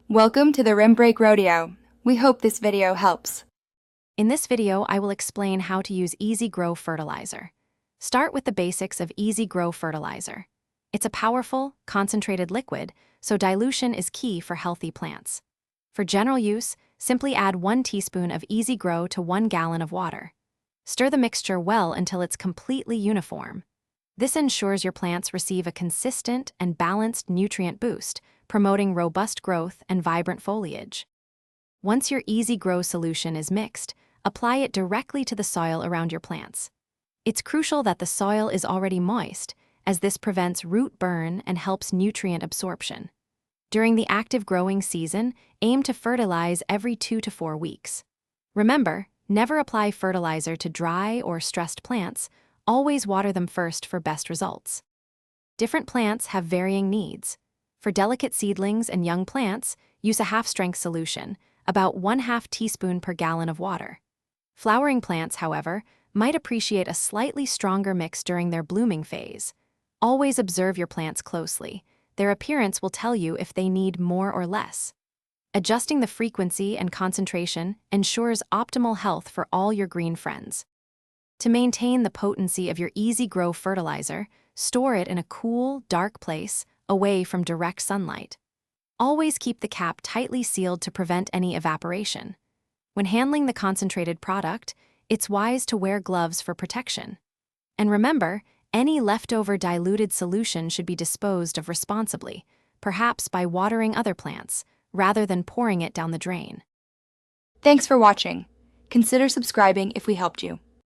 Welcome to the Rim Break Rodeo. We hope this video helps. In this video, I will explain how to use Easy Grow Fertilizer. Start with the basics of Easy Grow Fertilizer. It's a powerful, concentrated liquid, so dilution is key for healthy plants. For general use, simply add 1 teaspoon of Easy Grow to 1 gallon of water. Stir the mixture well until it's completely uniform. This ensures your plants receive a consistent and balanced nutrient boost, promoting robust growth and vibrant foliage. Once your Easy Grow solution is mixed, apply it directly to the soil around your plants. It's crucial that the soil is already moist, as this prevents root burn and helps nutrient absorption. During the active growing season, aim to fertilize every 2 to 4 weeks. Remember, never apply fertilizer to dry or stressed plants. Always water them first for best results. Different plants have varying needs. For delicate seedlings and young plants, use a half-strength solution, about 1/2 teaspoon per gallon of water. Flowering plants, however, might appreciate a slightly stronger mix during their blooming phase. Always observe your plants closely. Their appearance will tell you if they need more or less. Adjusting the frequency and concentration ensures optimal health for all your green friends. To maintain the potency of your Easy Grow fertilizer, store it in a cool, dark place, away from direct sunlight. Always keep the cap tightly sealed to prevent any evaporation. When handling the concentrated product, it's wise to wear gloves for protection. And remember, any leftover diluted solution should be disposed of responsibly, perhaps by watering other plants, rather than pouring it down the drain. Thanks for watching. Consider subscribing if we helped you.